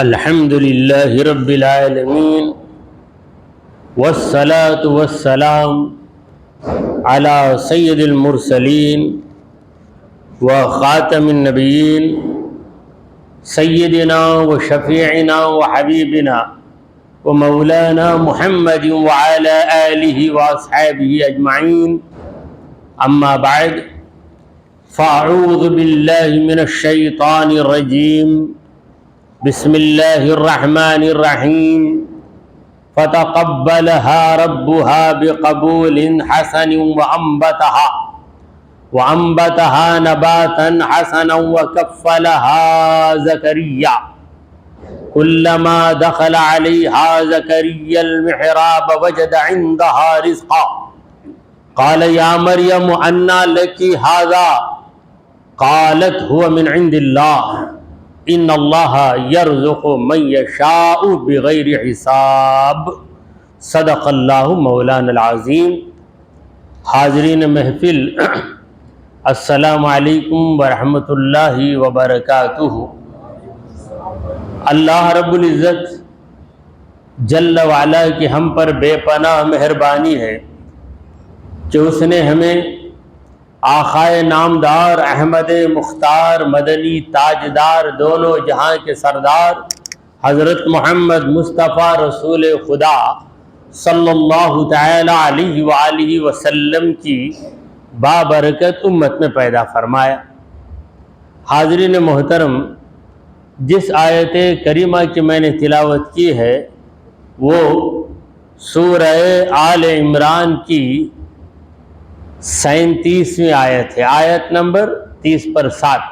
الحمد لله رب العالمين والصلاة والسلام على سيد المرسلين وخاتم النبيين سيدنا وشفيعنا وحبيبنا ومولانا محمد وعلى آله وأصحابه أجمعين. أما بعد، فأعوذ بالله من الشيطان الرجيم. بسم الله الرحمن الرحيم. فتقبلها ربها بقبول حسن وأنبتها نباتا حسنا وكفلها زكريا كلما دخل عليها زكريا المحراب وجد عندها رزقا قال يا مريم أنى لك هذا قالت هو من عند الله ان اللہ یرزق من یشاء بغیر حساب. صدق اللہ مولانا العظیم. حاضرین محفل، السلام علیکم ورحمۃ اللہ وبرکاتہ. اللہ رب العزت جل وعلا کی ہم پر بے پناہ مہربانی ہے کہ اس نے ہمیں آقائے نامدار احمد مختار مدنی تاجدار دونوں جہاں کے سردار حضرت محمد مصطفیٰ رسول خدا صلی اللہ تعالی علیہ وآلہ وسلم کی بابرکت امت میں پیدا فرمایا. حاضرین محترم، جس آیت کریمہ کی میں نے تلاوت کی ہے وہ سورہ آل عمران کی 37ویں آیت ہے، آیت نمبر 30 پر 7.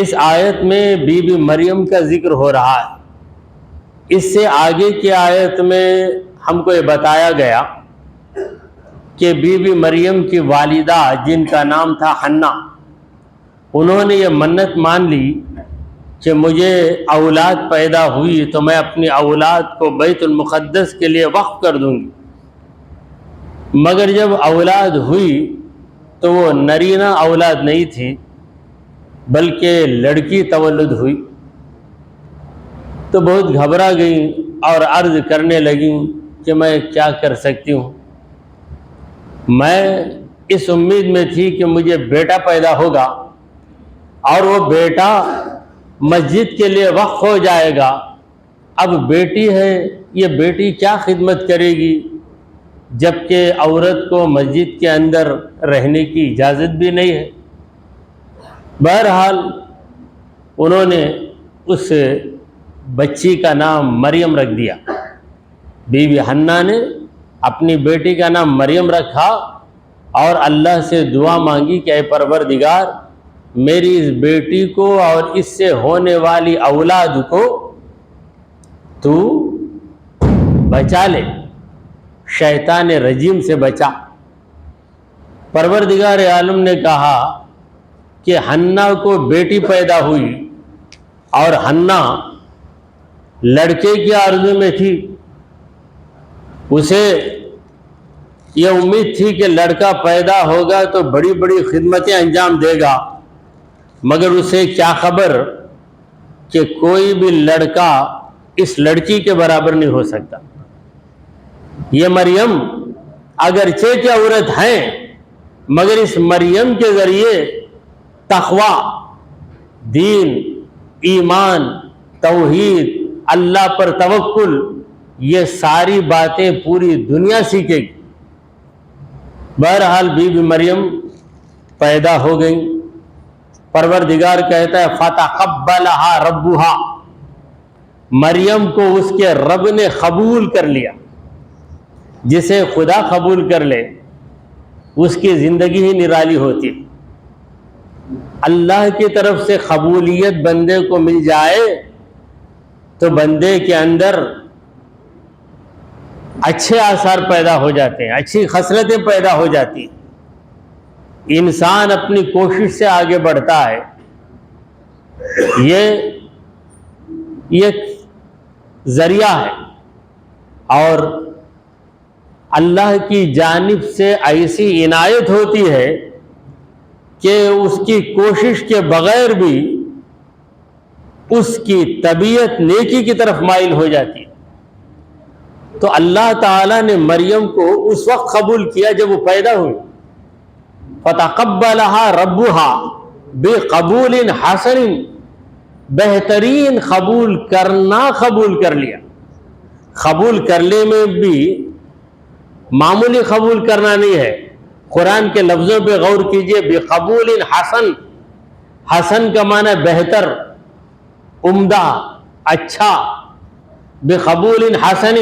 اس آیت میں بی بی مریم کا ذکر ہو رہا ہے. اس سے آگے کی آیت میں ہم کو یہ بتایا گیا کہ بی بی مریم کی والدہ جن کا نام تھا حنا، انہوں نے یہ منت مان لی کہ مجھے اولاد پیدا ہوئی تو میں اپنی اولاد کو بیت المقدس کے لیے وقف کر دوں گی. مگر جب اولاد ہوئی تو وہ نرینہ اولاد نہیں تھی بلکہ لڑکی تولد ہوئی. تو بہت گھبرا گئیں اور عرض کرنے لگیں کہ میں کیا کر سکتی ہوں. میں اس امید میں تھی کہ مجھے بیٹا پیدا ہوگا اور وہ بیٹا مسجد کے لیے وقف ہو جائے گا. اب بیٹی ہے، یہ بیٹی کیا خدمت کرے گی جبکہ عورت کو مسجد کے اندر رہنے کی اجازت بھی نہیں ہے. بہرحال انہوں نے اس بچی کا نام مریم رکھ دیا. بی بی حنا نے اپنی بیٹی کا نام مریم رکھا اور اللہ سے دعا مانگی کہ اے پروردگار، میری اس بیٹی کو اور اس سے ہونے والی اولاد کو تو بچا لے، شیطان رجیم سے بچا. پروردگار عالم نے کہا کہ حنا کو بیٹی پیدا ہوئی اور حنا لڑکے کی آرزو میں تھی. اسے یہ امید تھی کہ لڑکا پیدا ہوگا تو بڑی بڑی خدمتیں انجام دے گا، مگر اسے کیا خبر کہ کوئی بھی لڑکا اس لڑکی کے برابر نہیں ہو سکتا. یہ مریم اگرچہ کہ عورت ہیں مگر اس مریم کے ذریعے تقوی، دین، ایمان، توحید، اللہ پر توکل، یہ ساری باتیں پوری دنیا سیکھے گی. بہرحال بی بی مریم پیدا ہو گئی. پروردگار کہتا ہے فتقبلها ربها، مریم کو اس کے رب نے قبول کر لیا. جسے خدا قبول کر لے اس کی زندگی ہی نرالی ہوتی. اللہ کی طرف سے قبولیت بندے کو مل جائے تو بندے کے اندر اچھے آثار پیدا ہو جاتے ہیں، اچھی خصلتیں پیدا ہو جاتی ہیں. انسان اپنی کوشش سے آگے بڑھتا ہے. یہ ذریعہ ہے اور اللہ کی جانب سے ایسی عنایت ہوتی ہے کہ اس کی کوشش کے بغیر بھی اس کی طبیعت نیکی کی طرف مائل ہو جاتی ہے۔ تو اللہ تعالیٰ نے مریم کو اس وقت قبول کیا جب وہ پیدا ہوئی، فَتَقَبَّلَهَا رَبُّهَا بِقَبُولٍ حَسَنٍ، بہترین قبول کرنا قبول کر لیا۔ قبول کرنے میں بھی معمولی قبول کرنا نہیں ہے، قرآن کے لفظوں پہ غور کیجئے، بِقَبُولٍ حَسَن، حسن کا معنی بہتر، عمدہ، اچھا، بِقَبُولٍ حَسَنٍ،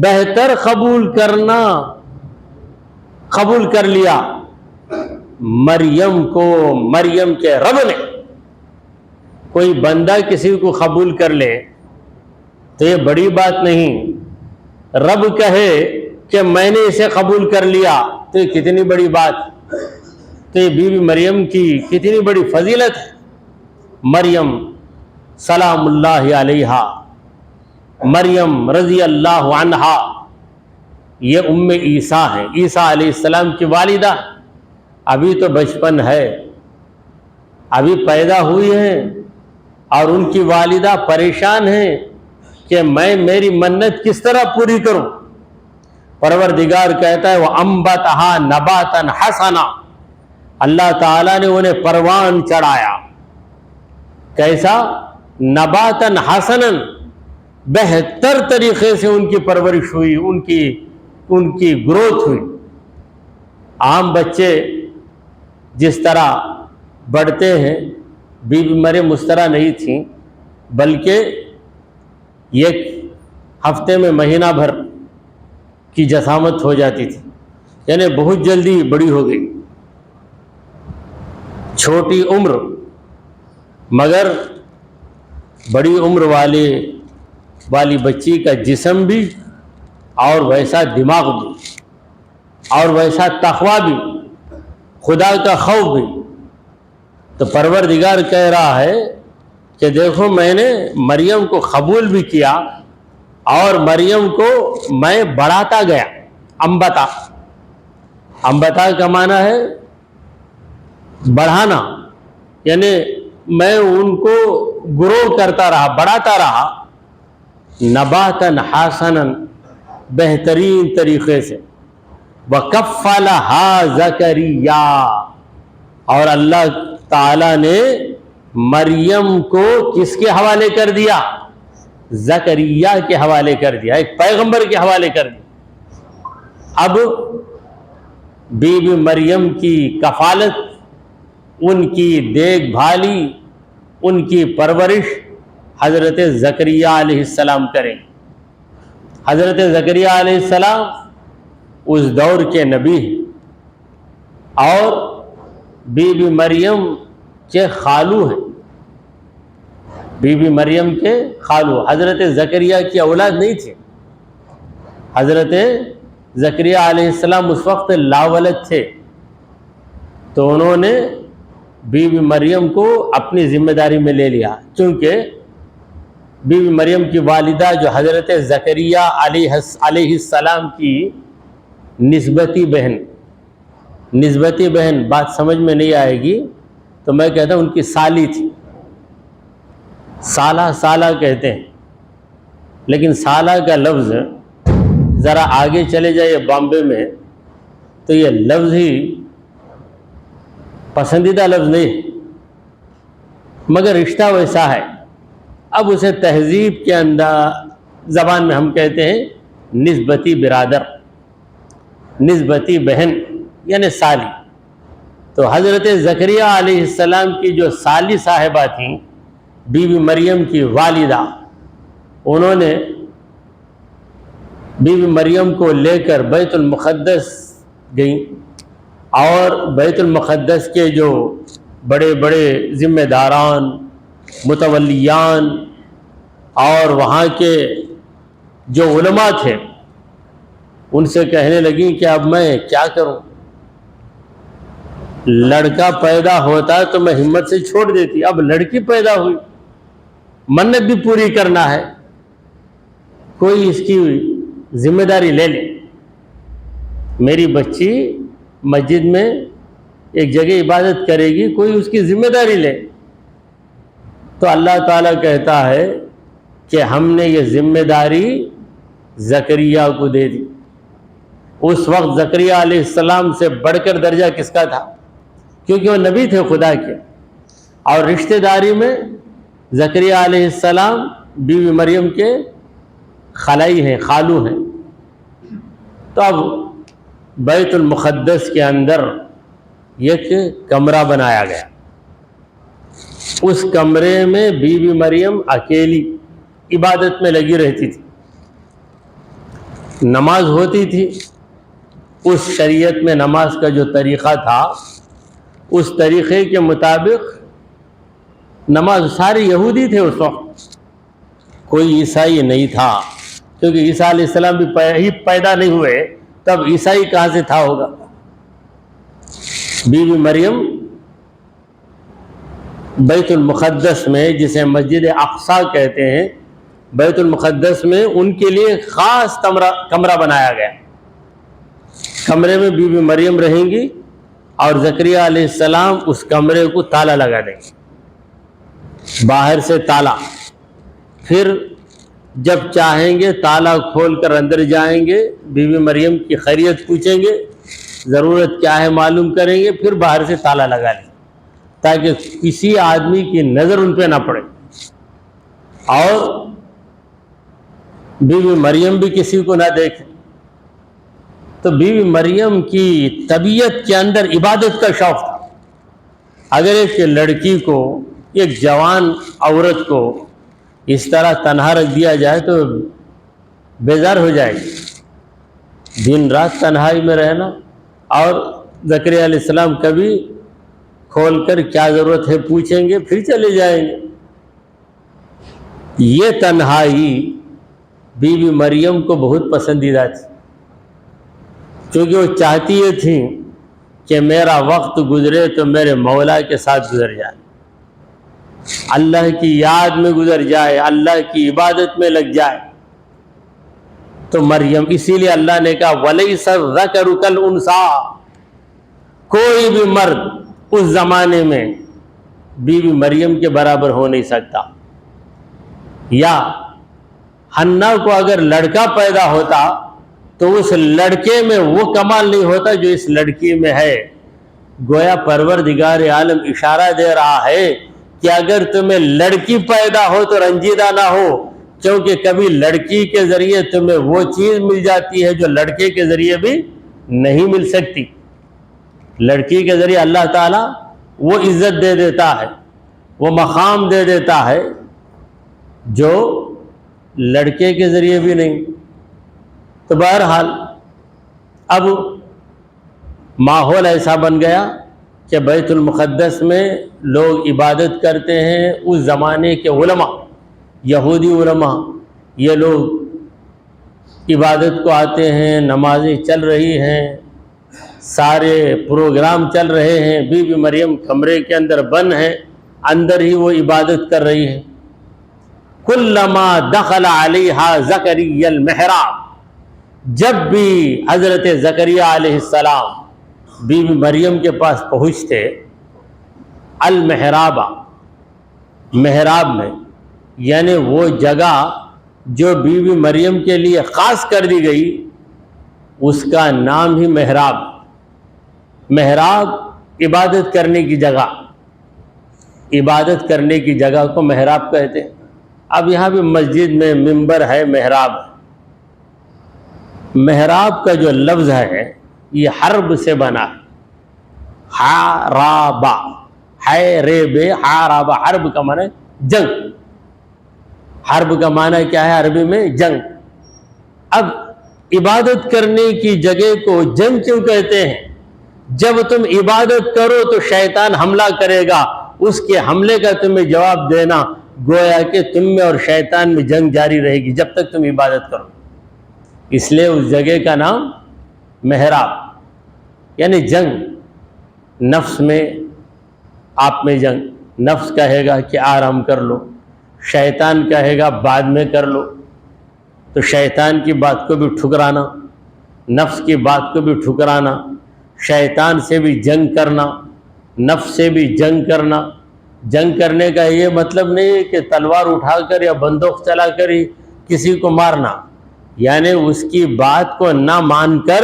بہتر قبول کرنا، قبول کر لیا مریم کو، مریم کے رب نے۔ کوئی بندہ کسی کو قبول کر لے تو یہ بڑی بات نہیں، رب کہے کہ میں نے اسے قبول کر لیا تو یہ کتنی بڑی بات، تو یہ بی بی مریم کی کتنی بڑی فضیلت ہے۔ مریم سلام اللہ علیہا، مریم رضی اللہ عنہا، یہ ام عیسیٰ ہے، عیسیٰ علیہ السلام کی والدہ۔ ابھی تو بچپن ہے، ابھی پیدا ہوئی ہیں، اور ان کی والدہ پریشان ہیں کہ میں میری منت کس طرح پوری کروں۔ پروردگار کہتا ہے وَأَنبَتَهَا نَبَاتًا حَسَنًا، اللہ تعالیٰ نے انہیں پروان چڑھایا۔ کیسا؟ نباتاً حسناً، بہتر طریقے سے ان کی پرورش ہوئی، ان کی گروتھ ہوئی۔ عام بچے جس طرح بڑھتے ہیں، بی بی مریم اس طرح نہیں تھیں، بلکہ ایک ہفتے میں مہینہ بھر کی جسامت ہو جاتی تھی، یعنی بہت جلدی بڑی ہو گئی، چھوٹی عمر مگر بڑی عمر والی بچی کا جسم بھی، اور ویسا دماغ بھی، اور ویسا تقویٰ بھی، خدا کا خوف بھی۔ تو پروردگار کہہ رہا ہے کہ دیکھو میں نے مریم کو قبول بھی کیا، اور مریم کو میں بڑھاتا گیا۔ انبتا، انبتا کا معنی ہے بڑھانا، یعنی میں ان کو گرو کرتا رہا، بڑھاتا رہا، نباتاً حسناً، بہترین طریقے سے۔ وَكَفَّلَهَا زَكَرِيَّا، اور اللہ تعالیٰ نے مریم کو کس کے حوالے کر دیا؟ زکریا کے حوالے کر دیا، ایک پیغمبر کے حوالے کر دیا۔ اب بی بی مریم کی کفالت، ان کی دیکھ بھالی، ان کی پرورش حضرت زکریا علیہ السلام کریں۔ حضرت زکریا علیہ السلام اس دور کے نبی ہیں، اور بی بی مریم کے خالو ہیں، بی بی مریم کے خالو۔ حضرت زکریا کی اولاد نہیں تھے، حضرت زکریا علیہ السلام اس وقت لاولد تھے، تو انہوں نے بی بی مریم کو اپنی ذمہ داری میں لے لیا، چونکہ بی بی مریم کی والدہ جو حضرت زکریا علیہ السلام کی نسبتی بہن، بات سمجھ میں نہیں آئے گی تو میں کہتا ہوں ان کی سالی تھی، سالہ کہتے ہیں، لیکن سالہ کا لفظ ذرا آگے چلے جائے بامبے میں تو یہ لفظ ہی پسندیدہ لفظ نہیں، مگر رشتہ ویسا ہے۔ اب اسے تہذیب کے زبان میں ہم کہتے ہیں نسبتی برادر، نسبتی بہن، یعنی سالی۔ تو حضرت زکریا علیہ السلام کی جو سالی صاحبہ تھیں، بی بی مریم کی والدہ، انہوں نے بی بی مریم کو لے کر بیت المقدس گئیں، اور بیت المقدس کے جو بڑے بڑے ذمہ داران، متولیان، اور وہاں کے جو علماء تھے، ان سے کہنے لگیں کہ اب میں کیا کروں، لڑکا پیدا ہوتا تو میں ہمت سے چھوڑ دیتی، اب لڑکی پیدا ہوئی، منت بھی پوری کرنا ہے، کوئی اس کی ذمہ داری لے لے، میری بچی مسجد میں ایک جگہ عبادت کرے گی، کوئی اس کی ذمہ داری لے۔ تو اللہ تعالیٰ کہتا ہے کہ ہم نے یہ ذمہ داری زکریہ کو دے دی. اس وقت زکریہ علیہ السلام سے بڑھ کر درجہ کس کا تھا؟ کیونکہ وہ نبی تھے خدا کے، اور رشتہ داری میں زکریہ علیہ السلام بیوی مریم کے خلائی ہیں، خالو ہیں. تو اب بیت المقدس کے اندر ایک کمرہ بنایا گیا. اس کمرے میں بیوی مریم اکیلی عبادت میں لگی رہتی تھی. نماز ہوتی تھی، اس شریعت میں نماز کا جو طریقہ تھا اس طریقے کے مطابق نماز. سارے یہودی تھے اس وقت، کوئی عیسائی نہیں تھا، کیونکہ عیسیٰ علیہ السلام بھی پیدا نہیں ہوئے، تب عیسائی کہاں سے تھا ہوگا. بیوی مریم بیت المقدس میں، جسے مسجد اقصیٰ کہتے ہیں، بیت المقدس میں ان کے لیے خاص کمرہ بنایا گیا. کمرے میں بیوی مریم رہیں گی اور زکریہ علیہ السلام اس کمرے کو تالا لگا دیں گے، باہر سے تالا. پھر جب چاہیں گے تالا کھول کر اندر جائیں گے، بیوی مریم کی خیریت پوچھیں گے، ضرورت کیا ہے معلوم کریں گے، پھر باہر سے تالا لگا لیں تاکہ کسی آدمی کی نظر ان پہ نہ پڑے، اور بیوی مریم بھی کسی کو نہ دیکھے. تو بیوی مریم کی طبیعت کے اندر عبادت کا شوق تھا. اگر ایک لڑکی کو، ایک جوان عورت کو اس طرح تنہا رکھ دیا جائے تو بیزار ہو جائے گی. دن رات تنہائی میں رہنا، اور زکریہ علیہ السلام کبھی کھول کر کیا ضرورت ہے پوچھیں گے، پھر چلے جائیں گے. یہ تنہائی بیوی مریم کو بہت پسندیدہ تھی، کیونکہ وہ چاہتی یہ تھی کہ میرا وقت گزرے تو میرے مولا کے ساتھ گزر جائے، اللہ کی یاد میں گزر جائے، اللہ کی عبادت میں لگ جائے. تو مریم، اسی لیے اللہ نے کہا وَلَيْسَ الذَّكَرُ كَالْأُنثَىٰ، کوئی بھی مرد اس زمانے میں بیوی مریم کے برابر ہو نہیں سکتا. یا حنا کو اگر لڑکا پیدا ہوتا تو اس لڑکے میں وہ کمال نہیں ہوتا جو اس لڑکی میں ہے. گویا پروردگار عالم اشارہ دے رہا ہے کہ اگر تمہیں لڑکی پیدا ہو تو رنجیدہ نہ ہو، کیونکہ کبھی لڑکی کے ذریعے تمہیں وہ چیز مل جاتی ہے جو لڑکے کے ذریعے بھی نہیں مل سکتی. لڑکی کے ذریعے اللہ تعالیٰ وہ عزت دے دیتا ہے، وہ مقام دے دیتا ہے جو لڑکے کے ذریعے بھی نہیں. تو بہرحال اب ماحول ایسا بن گیا کہ بیت المقدس میں لوگ عبادت کرتے ہیں. اس زمانے کے علماء، یہودی علماء، یہ لوگ عبادت کو آتے ہیں، نمازیں چل رہی ہیں، سارے پروگرام چل رہے ہیں، بیوی مریم کمرے کے اندر بند ہے، اندر ہی وہ عبادت کر رہی ہے. کلما دخل علیہا زکریا المحراب، جب بھی حضرت زکریہ علیہ السلام بیوی مریم کے پاس پہنچتے، المحراب، محراب میں، یعنی وہ جگہ جو بیوی مریم کے لیے خاص کر دی گئی، اس کا نام ہی محراب. محراب عبادت کرنے کی جگہ، عبادت کرنے کی جگہ کو محراب کہتے ہیں. اب یہاں بھی مسجد میں منبر ہے، محراب ہے. محراب کا جو لفظ ہے یہ حرب سے بنا ہے، حارابا، ہے رے بے حارابا. حرب کا معنی جنگ. حرب کا معنی کیا ہے عربی میں؟ جنگ. اب عبادت کرنے کی جگہ کو جنگ کیوں کہتے ہیں؟ جب تم عبادت کرو تو شیطان حملہ کرے گا، اس کے حملے کا تمہیں جواب دینا، گویا کہ تم میں اور شیطان میں جنگ جاری رہے گی جب تک تم عبادت کرو. اس لیے اس جگہ کا نام محراب، یعنی جنگ. نفس میں، آپ میں جنگ. نفس کہے گا کہ آرام کر لو، شیطان کہے گا بعد میں کر لو. تو شیطان کی بات کو بھی ٹھکرانا، نفس کی بات کو بھی ٹھکرانا، شیطان سے بھی جنگ کرنا، نفس سے بھی جنگ کرنا، جنگ کرنے کا یہ مطلب نہیں ہے کہ تلوار اٹھا کر یا بندوق چلا کر ہی کسی کو مارنا، یعنی اس کی بات کو نہ مان کر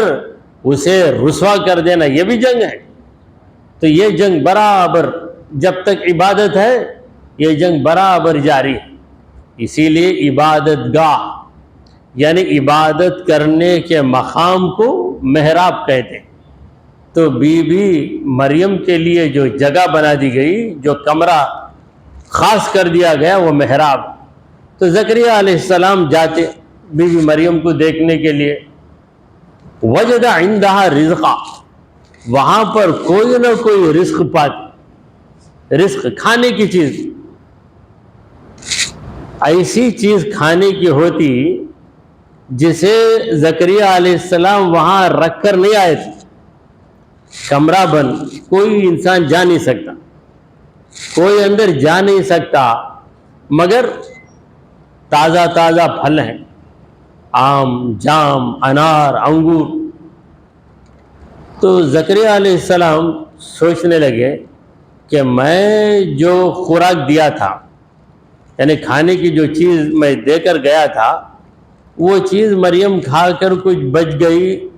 اسے رسوا کر دینا، یہ بھی جنگ ہے۔ تو یہ جنگ برابر جب تک عبادت ہے یہ جنگ برابر جاری ہے۔ اسی لیے عبادت گاہ یعنی عبادت کرنے کے مقام کو محراب کہتے ہیں۔ تو بی بی مریم کے لیے جو جگہ بنا دی گئی، جو کمرہ خاص کر دیا گیا، وہ محراب۔ تو زکریا علیہ السلام جاتے بی بی مریم کو دیکھنے کے لیے، وجد عندها رزقا، وہاں پر کوئی نہ کوئی رزق پاتے، رزق کھانے کی چیز، ایسی چیز کھانے کی ہوتی جسے زکریا علیہ السلام وہاں رکھ کر نہیں آئے تھے۔ کمرہ بند، کوئی انسان جا نہیں سکتا، کوئی اندر جا نہیں سکتا، مگر تازہ تازہ پھل ہیں، آم، جام، انار، انگور۔ تو زکریا علیہ السلام سوچنے لگے کہ میں جو خوراک دیا تھا، یعنی کھانے کی جو چیز میں دے کر گیا تھا، وہ چیز مریم کھا کر کچھ بچ گئی۔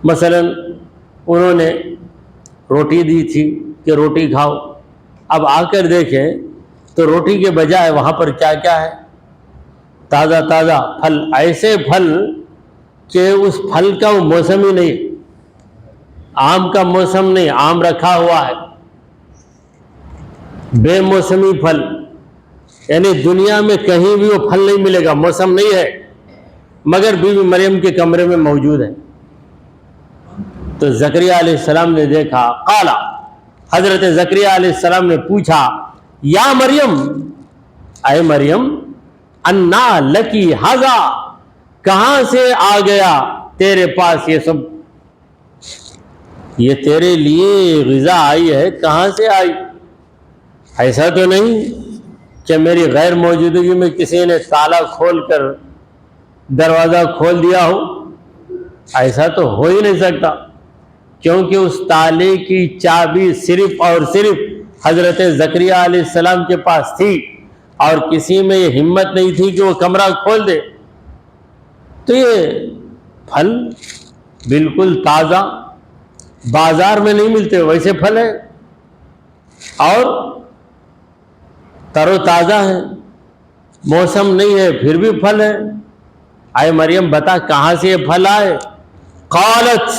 مثلا انہوں نے روٹی دی تھی کہ روٹی کھاؤ، اب آ کر دیکھیں تو روٹی کے بجائے وہاں پر کیا کیا ہے؟ تازہ تازہ پھل، ایسے پھل کہ اس پھل کا وہ موسم ہی نہیں، آم کا موسم نہیں، آم رکھا ہوا ہے، بے موسمی پھل، یعنی دنیا میں کہیں بھی وہ پھل نہیں ملے گا، موسم نہیں ہے، مگر بی بی مریم کے کمرے میں موجود ہے۔ تو زکریا علیہ السلام نے دیکھا، قالا، حضرت زکریا علیہ السلام نے پوچھا، یا مریم، اے مریم، انا لکی ھذا، کہاں سے آ گیا تیرے پاس یہ سب، یہ تیرے لیے غذا آئی ہے، کہاں سے آئی؟ ایسا تو نہیں کہ میری غیر موجودگی میں کسی نے تالا کھول کر دروازہ کھول دیا ہو، ایسا تو ہو ہی نہیں سکتا، کیونکہ اس تالے کی چابی صرف اور صرف حضرت زکریا علیہ السلام کے پاس تھی، اور کسی میں یہ ہمت نہیں تھی کہ وہ کمرہ کھول دے۔ تو یہ پھل بالکل تازہ، بازار میں نہیں ملتے ویسے پھل ہیں، اور تر و تازہ ہیں، موسم نہیں ہے پھر بھی پھل ہے۔ اے مریم بتا کہاں سے یہ پھل آئے؟ قالت،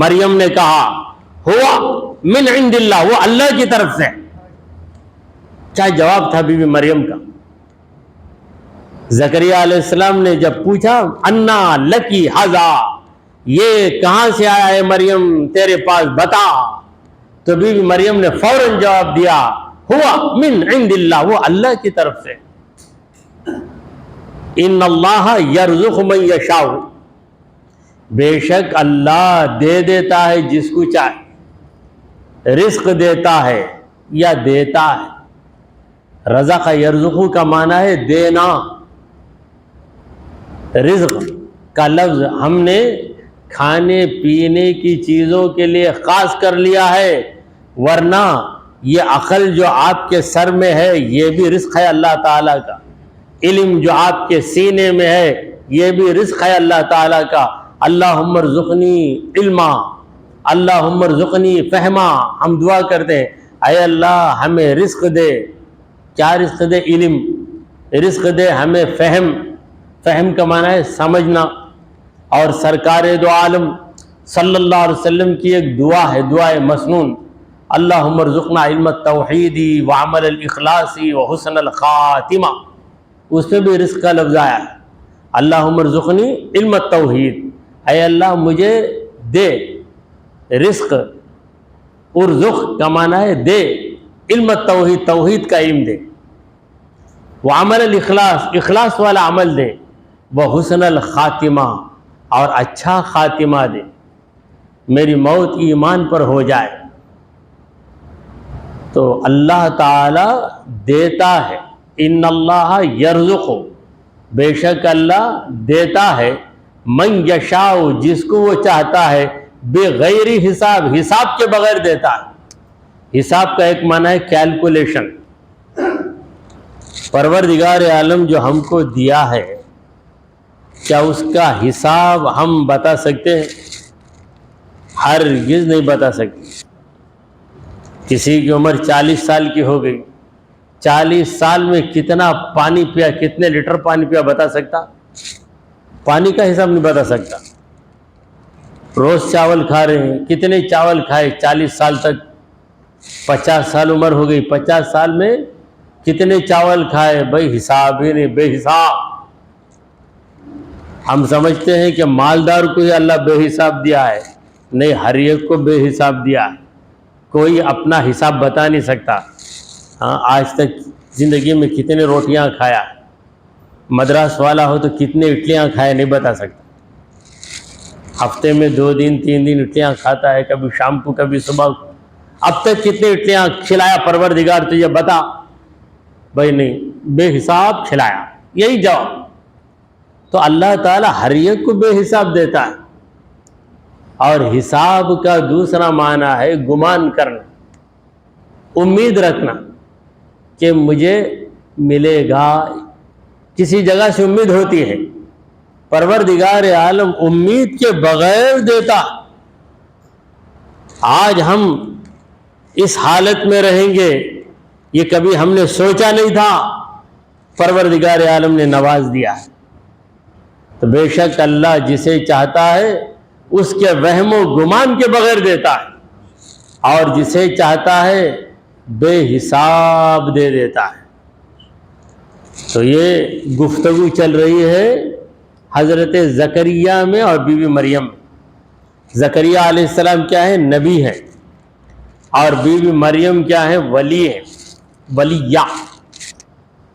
مریم نے کہا، ہوا من عند اللہ، وہ اللہ کی طرف سے۔ کیا جواب تھا بی بی مریم کا؟ زکریا علیہ السلام نے جب پوچھا، انا لکی ھذا، یہ کہاں سے آیا ہے مریم تیرے پاس، بتا، تو بی بی مریم نے فوراً جواب دیا، ہوا من عند اللہ، وہ اللہ کی طرف سے۔ ان اللہ یرزق من یشاء، بے شک اللہ دے دیتا ہے جس کو چاہے، رزق دیتا ہے یا دیتا ہے۔ رزق یرزق کا معنی ہے دینا، رزق کا لفظ ہم نے کھانے پینے کی چیزوں کے لیے خاص کر لیا ہے، ورنہ یہ عقل جو آپ کے سر میں ہے یہ بھی رزق ہے اللہ تعالیٰ کا، علم جو آپ کے سینے میں ہے یہ بھی رزق ہے اللہ تعالیٰ کا۔ اللہم ارزقنی علما، اللہم ارزقنی فہما، ہم دعا کرتے ہیں اے اللہ ہمیں رزق دے، کیا رزق دے؟ علم، رزق دے ہمیں فہم، فہم کا معنی ہے سمجھنا۔ اور سرکار دو عالم صلی اللہ علیہ وسلم کی ایک دعا ہے، دعائے مسنون، اللہم ارزقنا علم التوحید وعمل الاخلاص وحسن الخاتمہ، اس میں بھی رزق کا لفظ آیا ہے۔ اللہم ارزقنی علم التوحید، اے اللہ مجھے دے رزق، ارزق کا معنی ہے دے، علم التوحید، توحید کا علم دے، وعمل الاخلاص، اخلاص والا عمل دے، وحسن الخاتمہ، اور اچھا خاتمہ دے، میری موت ایمان پر ہو جائے۔ تو اللہ تعالی دیتا ہے، ان اللہ یرزق، بے شک اللہ دیتا ہے، من یشاء، جس کو وہ چاہتا ہے، بغیر حساب، حساب کے بغیر دیتا ہے۔ حساب کا ایک معنی ہے کیلکولیشن. پروردگار عالم جو ہم کو دیا ہے کیا اس کا حساب ہم بتا سکتے ہیں؟ ہرگز نہیں بتا سکتے. کسی کی عمر 40 سال کی ہو گئی، 40 سال میں کتنا پانی پیا، کتنے لیٹر پانی پیا بتا سکتا؟ پانی کا حساب نہیں بتا سکتا. روز چاول کھا رہے ہیں، کتنے چاول کھائے 40 سال تک، 50 سال عمر ہو گئی، 50 سال میں کتنے چاول کھائے؟ بھائی حساب ہی نہیں، بے حساب. ہم سمجھتے ہیں کہ مالدار کو ہی اللہ بے حساب دیا ہے، نہیں، ہر ایک کو بے حساب دیا ہے. کوئی اپنا حساب بتا نہیں سکتا. ہاں، آج تک زندگی میں کتنے روٹیاں کھایا، مدراس والا ہو تو کتنے اڈلیاں کھائے نہیں بتا سکتا. ہفتے میں 2 دن 3 دن اڈلیاں کھاتا ہے، کبھی شام کو کبھی صبح کو. اب تک کتنے اڈلیاں کھلایا پروردگار تجھے بتا؟ بھائی نہیں، بے حساب کھلایا، یہی جواب. تو اللہ تعالیٰ ہر ایک کو بے حساب دیتا ہے. اور حساب کا دوسرا معنی ہے گمان کرنا، امید رکھنا کہ مجھے ملے گا. کسی جگہ سے امید ہوتی ہے، پروردگار عالم امید کے بغیر دیتا. آج ہم اس حالت میں رہیں گے یہ کبھی ہم نے سوچا نہیں تھا، پروردگار عالم نے نواز دیا ہے. تو بے شک اللہ جسے چاہتا ہے اس کے وہم و گمان کے بغیر دیتا ہے، اور جسے چاہتا ہے بے حساب دے دیتا ہے. تو یہ گفتگو چل رہی ہے حضرت زکریا میں اور بی بی مریم. زکریا علیہ السلام کیا ہے؟ نبی ہے. اور بی بی مریم کیا ہے؟ ولی ہے، ولیہ.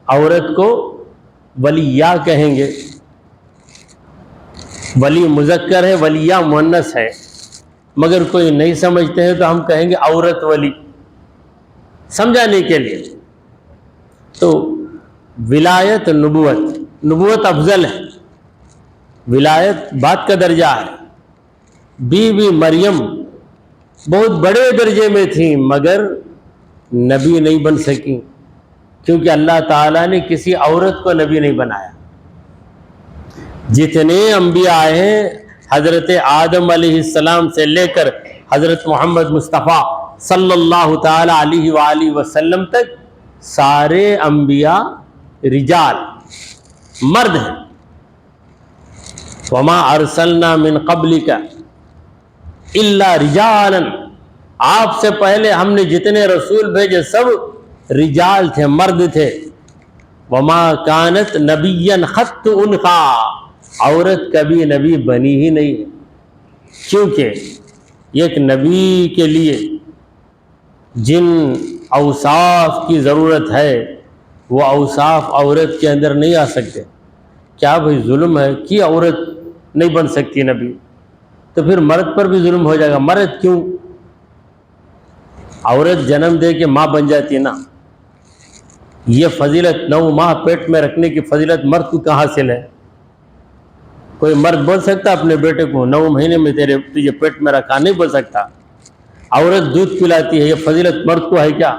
عورت کو ولیہ کہیں گے. ولی مذکر ہے، ولیہ مؤنث ہے. مگر کوئی نہیں سمجھتے ہیں تو ہم کہیں گے عورت ولی، سمجھانے کے لیے. تو ولایت نبوت، نبوت افضل ہے، ولایت بات کا درجہ ہے. بی بی مریم بہت بڑے درجے میں تھیں مگر نبی نہیں بن سکیں، کیونکہ اللہ تعالیٰ نے کسی عورت کو نبی نہیں بنایا. جتنے انبیاء آئے ہیں حضرت آدم علیہ السلام سے لے کر حضرت محمد مصطفیٰ صلی اللہ تعالی علیہ وآلہ وسلم تک، سارے انبیاء رجال، مرد ہیں. وما ارسلنا من قبلک الا رجالا، آپ سے پہلے ہم نے جتنے رسول بھیجے سب رجال تھے، مرد تھے. وما کانت نبیا خط انخا، عورت کبھی نبی بنی ہی نہیں ہے، کیونکہ ایک نبی کے لیے جن اوصاف کی ضرورت ہے وہ اوصاف عورت کے اندر نہیں آ سکتے. کیا بھئی ظلم ہے کہ عورت نہیں بن سکتی نبی؟ تو پھر مرد پر بھی ظلم ہو جائے گا. مرد کیوں؟ عورت جنم دے کے ماں بن جاتی نا. یہ فضیلت 9 ماہ پیٹ میں رکھنے کی فضیلت مرد کو کہاں حاصل ہے؟ کوئی مرد بول سکتا اپنے بیٹے کو 9 مہینے میں تجھے پیٹ میں رکھا؟ نہیں بول سکتا. عورت دودھ پلاتی ہے، یہ فضیلت مرد کو ہے کیا؟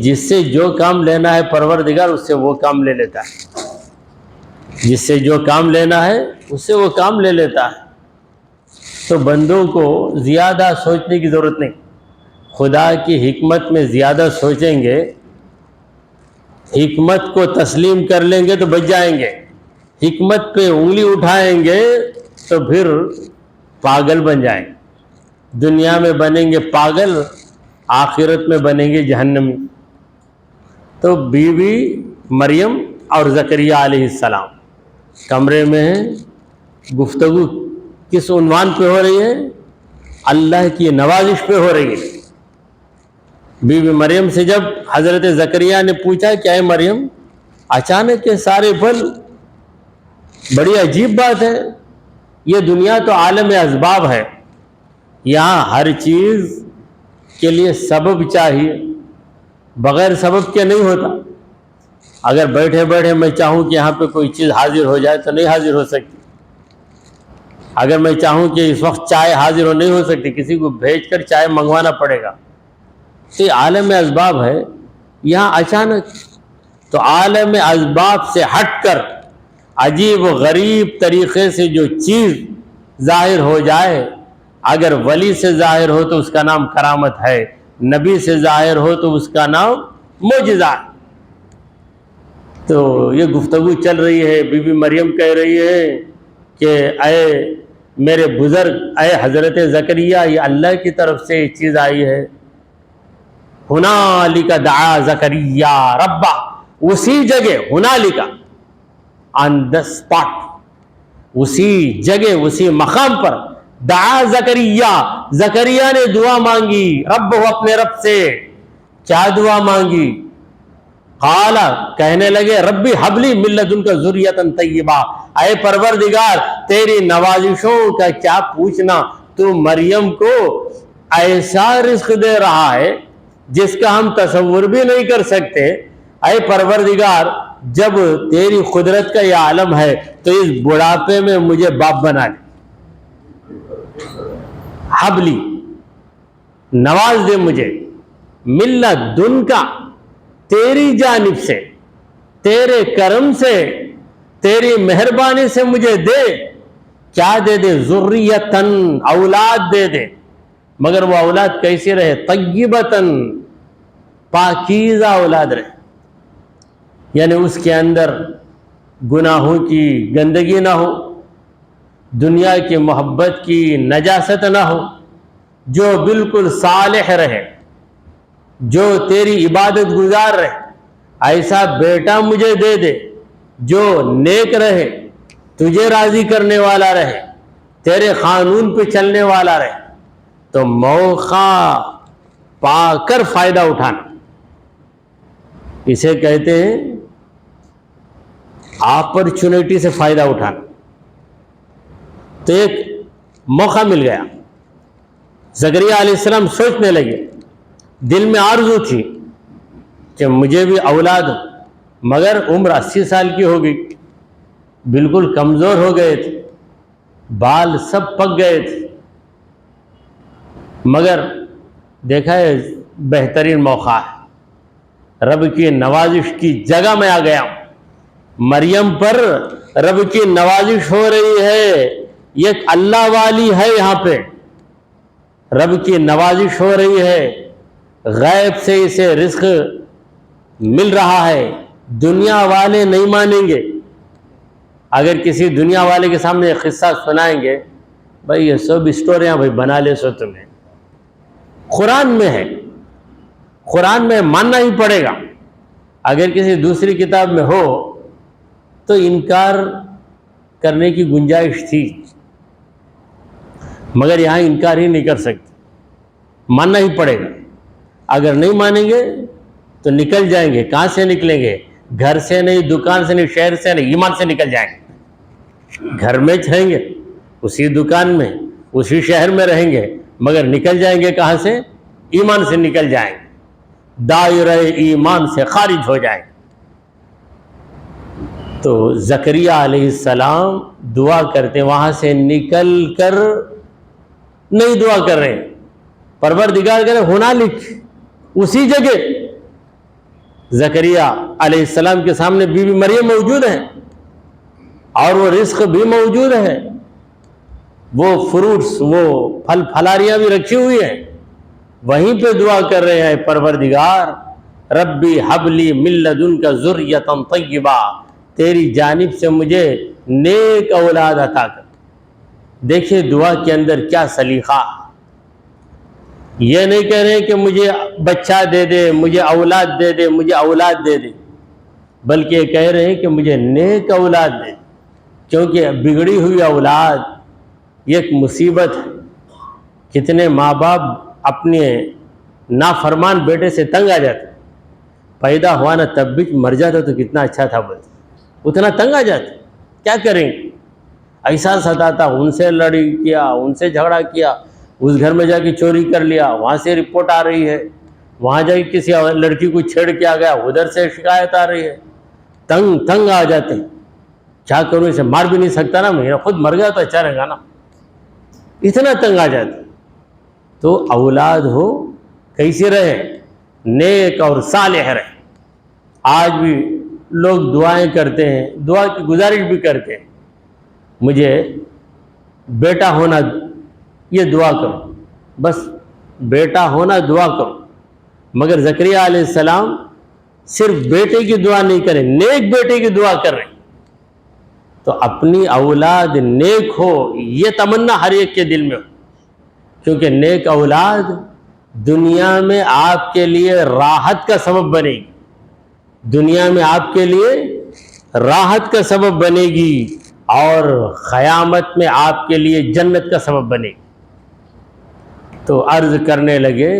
جس سے جو کام لینا ہے پروردگار اس سے وہ کام لے لیتا ہے. جس سے جو کام لینا ہے اس سے وہ کام لے لیتا ہے. تو بندوں کو زیادہ سوچنے کی ضرورت نہیں. خدا کی حکمت میں زیادہ سوچیں گے، حکمت کو تسلیم کر لیں گے تو بچ جائیں گے. حکمت پہ انگلی اٹھائیں گے تو پھر پاگل بن جائیں گے. دنیا میں بنیں گے پاگل، آخرت میں بنیں گے جہنمی. تو بی بی مریم اور زکریا علیہ السلام کمرے میں ہیں. گفتگو کس عنوان پہ ہو رہی ہے؟ اللہ کی نوازش پہ ہو رہی ہے. بی بی مریم سے جب حضرت زکریا نے پوچھا کہ اے مریم، اچانک کے سارے پھل، بڑی عجیب بات ہے. یہ دنیا تو عالم اسباب ہے، یہاں ہر چیز کے لیے سبب چاہیے، بغیر سبب کے نہیں ہوتا. اگر بیٹھے بیٹھے میں چاہوں کہ یہاں پہ کوئی چیز حاضر ہو جائے تو نہیں حاضر ہو سکتی. اگر میں چاہوں کہ اس وقت چائے حاضر نہیں ہو سکتی، کسی کو بھیج کر چائے منگوانا پڑے گا. تو یہ عالم اسباب ہے. یہاں اچانک تو عالم اسباب سے ہٹ کر عجیب و غریب طریقے سے جو چیز ظاہر ہو جائے، اگر ولی سے ظاہر ہو تو اس کا نام کرامت ہے، نبی سے ظاہر ہو تو اس کا نام معجزہ ہے. تو یہ گفتگو چل رہی ہے. بی بی مریم کہہ رہی ہے کہ اے میرے بزرگ، اے حضرت زکریا، یہ اللہ کی طرف سے یہ چیز آئی ہے. ہنالک دعا زکریا ربا، اسی جگہ ہنالک، آن دا اسپاٹ، اسی جگہ اسی مقام پر دعا زکریا، زکریا نے دعا مانگی رب ہو، اپنے رب سے. کیا دعا مانگی؟ قال، کہنے لگے ربی حبلی من لدنک ذریۃ طیبہ، اے پروردگار تیری نوازشوں کا کیا پوچھنا، تو مریم کو ایسا رزق دے رہا ہے جس کا ہم تصور بھی نہیں کر سکتے. اے پروردگار جب تیری قدرت کا یہ عالم ہے تو اس بڑھاپے میں مجھے باپ بنا لے. حبلی، نواز دے مجھے، من لدنک، تیری جانب سے، تیرے کرم سے، تیری مہربانی سے مجھے دے. کیا دے دے؟ ذریتن، اولاد دے دے. مگر وہ اولاد کیسی رہے؟ طیبتن، پاکیزہ اولاد رہے، یعنی اس کے اندر گناہوں کی گندگی نہ ہو، دنیا کی محبت کی نجاست نہ ہو، جو بالکل صالح رہے، جو تیری عبادت گزار رہے. ایسا بیٹا مجھے دے دے جو نیک رہے، تجھے راضی کرنے والا رہے، تیرے قانون پہ چلنے والا رہے. تو موقع پا کر فائدہ اٹھانا، اسے کہتے ہیں اپرچونٹی سے فائدہ اٹھانا. تو ایک موقع مل گیا. زکریا علیہ السلام سوچنے لگے، دل میں آرزو تھی کہ مجھے بھی اولاد ہو، مگر عمر 80 سال کی ہو گئی، بالکل کمزور ہو گئے تھے، بال سب پک گئے تھے. مگر دیکھا ہے بہترین موقع ہے، رب کی نوازش کی جگہ میں آ گیا ہوں. مریم پر رب کی نوازش ہو رہی ہے، یہ اللہ والی ہے، یہاں پہ رب کی نوازش ہو رہی ہے، غیب سے اسے رزق مل رہا ہے. دنیا والے نہیں مانیں گے. اگر کسی دنیا والے کے سامنے ایک قصہ سنائیں گے، بھائی یہ سب اسٹوریاں بھائی بنا لے سو تمہیں، قرآن میں ہے، قرآن میں ماننا ہی پڑے گا. اگر کسی دوسری کتاب میں ہو تو انکار کرنے کی گنجائش تھی، مگر یہاں انکار ہی نہیں کر سکتے، ماننا ہی پڑے گا. اگر نہیں مانیں گے تو نکل جائیں گے. کہاں سے نکلیں گے؟ گھر سے نہیں، دکان سے نہیں، شہر سے نہیں، ایمان سے نکل جائیں گے. گھر میں رہیں گے، اسی دکان میں، اسی شہر میں رہیں گے، مگر نکل جائیں گے کہاں سے؟ ایمان سے نکل جائیں گے، دائرہ ایمان سے خارج ہو جائیں گے. تو زکریا علیہ السلام دعا کرتے، وہاں سے نکل کر نہیں دعا کر رہے، پروردگار کہہ رہے ہنالک، اسی جگہ زکریا علیہ السلام کے سامنے بی بی مریم موجود ہیں، اور وہ رزق بھی موجود ہے، وہ فروٹس، وہ پھل پھلاریاں بھی رکھی ہوئی ہیں. وہیں پہ دعا کر رہے ہیں، پروردگار ربی حبلی من لدنک ذریۃ طیبہ، تیری جانب سے مجھے نیک اولاد عطا کر. دیکھیے دعا کے اندر کیا سلیقہ. یہ نہیں کہہ رہے کہ مجھے بچہ دے دے، مجھے اولاد دے دے، مجھے اولاد دے دے، بلکہ یہ کہہ رہے ہیں کہ مجھے نیک اولاد دے، کیونکہ بگڑی ہوئی اولاد یہ ایک مصیبت ہے. کتنے ماں باپ اپنے نافرمان بیٹے سے تنگ آ جاتے، پیدا ہوا نا تب بھی مر جاتا تو کتنا اچھا تھا، بولتے اتنا تنگ آ جاتے، کیا کریں گے. ایسا ستاتا، ان سے لڑی کیا، ان سے جھگڑا کیا، اس گھر میں جا کے چوری کر لیا، وہاں سے رپورٹ آ رہی ہے، وہاں جا کے کسی لڑکی کو چھیڑ کے آ گیا، ادھر سے شکایت آ رہی ہے. تنگ آ جاتے ہیں. کیا کروں، اسے مار بھی نہیں سکتا نا، میں خود مر گیا تو اچھا رہے گا نا، اتنا تنگ آ جاتے. تو اولاد ہو کیسے رہے؟ نیک اور صالح رہے۔ آج بھی لوگ دعائیں کرتے ہیں، دعا کی گزارش بھی کرتے ہیں، مجھے بیٹا ہونا، یہ دعا کرو، بس بیٹا ہونا دعا کرو۔ مگر زکریا علیہ السلام صرف بیٹے کی دعا نہیں کریں، نیک بیٹے کی دعا کر رہے ہیں۔ تو اپنی اولاد نیک ہو، یہ تمنا ہر ایک کے دل میں ہو، کیونکہ نیک اولاد دنیا میں آپ کے لیے راحت کا سبب بنے گی، دنیا میں آپ کے لیے راحت کا سبب بنے گی، اور قیامت میں آپ کے لیے جنت کا سبب بنے گی۔ تو عرض کرنے لگے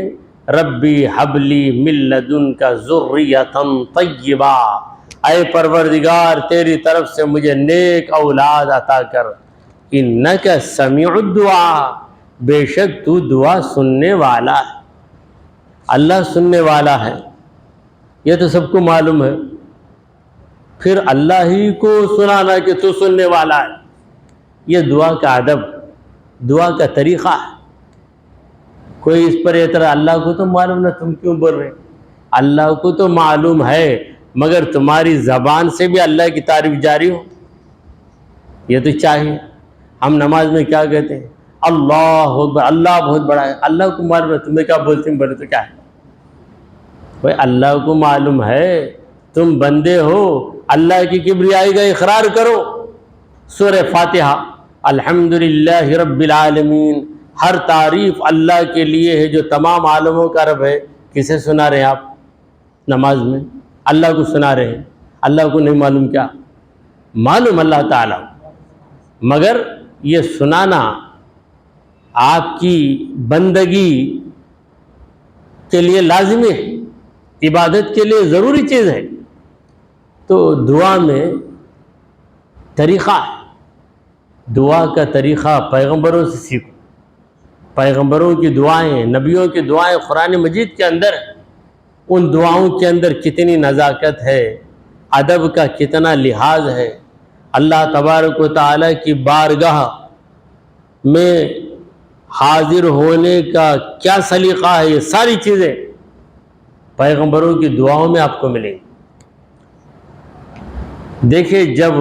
ربی حبلی من لدنک ذریۃ طیبہ، اے پروردگار تیری طرف سے مجھے نیک اولاد عطا کر، انک سمیع الدعاء، بے شک تو دعا سننے والا ہے۔ اللہ سننے والا ہے، یہ تو سب کو معلوم ہے، پھر اللہ ہی کو سنانا کہ تو سننے والا ہے، یہ دعا کا ادب، دعا کا طریقہ ہے۔ کوئی اس پر اعتراض، اللہ کو تو معلوم نہ، تم کیوں بول رہے؟ اللہ کو تو معلوم ہے، مگر تمہاری زبان سے بھی اللہ کی تعریف جاری ہو، یہ تو چاہیے۔ ہم نماز میں کیا کہتے ہیں؟ اللہ اکبر، اللہ بہت بڑا ہے، اللہ کو معلوم ہے، تمہیں کیا بولتے ہیں؟ بولے تو کیا ہے بھائی، اللہ کو معلوم ہے، تم بندے ہو، اللہ کی کبریائی کا اقرار کرو۔ سورہ فاتحہ، الحمدللہ رب العالمین، ہر تعریف اللہ کے لیے ہے جو تمام عالموں کا رب ہے۔ کسے سنا رہے ہیں آپ نماز میں؟ اللہ کو سنا رہے ہیں۔ اللہ کو نہیں معلوم کیا؟ معلوم اللہ تعالیٰ، مگر یہ سنانا آپ کی بندگی کے لیے لازمی ہے، عبادت کے لیے ضروری چیز ہے۔ تو دعا میں طریقہ ہے، دعا کا طریقہ پیغمبروں سے سیکھو، پیغمبروں کی دعائیں، نبیوں کی دعائیں قرآن مجید کے اندر ہیں، ان دعاؤں کے اندر کتنی نزاکت ہے، ادب کا کتنا لحاظ ہے، اللہ تبارک و تعالیٰ کی بارگاہ میں حاضر ہونے کا کیا سلیقہ ہے، یہ ساری چیزیں پیغمبروں کی دعاؤں میں آپ کو ملیں گی۔ دیکھیں، جب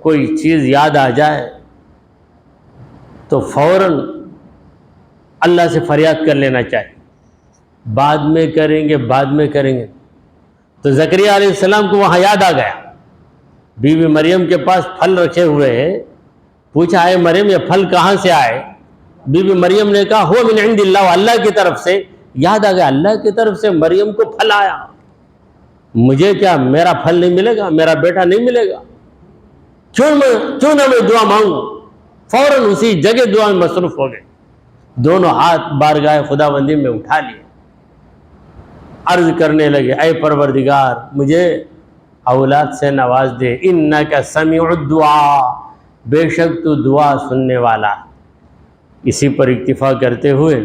کوئی چیز یاد آ جائے تو فوراً اللہ سے فریاد کر لینا چاہیے، بعد میں کریں گے، بعد میں کریں گے۔ تو زکریا علیہ السلام کو وہاں یاد آ گیا، بی بی مریم کے پاس پھل رکھے ہوئے ہیں، پوچھا اے مریم یہ پھل کہاں سے آئے؟ بی بی مریم نے کہا ہو من عند اللہ، اللہ کی طرف سے۔ یاد آ گیا اللہ کی طرف سے مریم کو پھل آیا، مجھے کیا، میرا پھل نہیں ملے گا، میرا بیٹا نہیں ملے گا، کیوں نہ میں دعا مانگوں؟ فوراً اسی جگہ دعا میں مصروف ہو گئے، دونوں ہاتھ بارگاہ خداوندی میں اٹھا لیے، عرض کرنے لگے اے پروردگار مجھے اولاد سے نواز دے، انک سمیع الدعاء، بے شک تو دعا سننے والا۔ اسی پر اکتفا کرتے ہوئے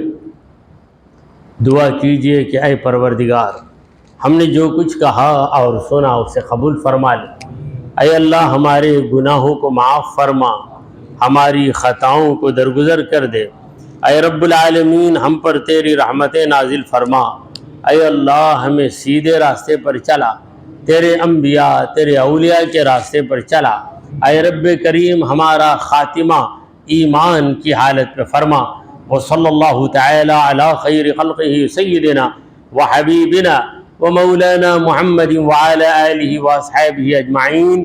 دعا کیجئے کہ اے پروردگار ہم نے جو کچھ کہا اور سنا اسے قبول فرما لے، اے اللہ ہمارے گناہوں کو معاف فرما، ہماری خطاؤں کو درگزر کر دے، اے رب العالمین ہم پر تیری رحمتیں نازل فرما، اے اللہ ہمیں سیدھے راستے پر چلا، تیرے انبیاء تیرے اولیاء کے راستے پر چلا، اے رب کریم ہمارا خاتمہ ایمان کی حالت میں فرما۔ وصلی اللہ تعالی علی خیر خلقہ سیدنا وحبیبنا ومولانا محمد وعلی آلہ واصحابہ اجمعین۔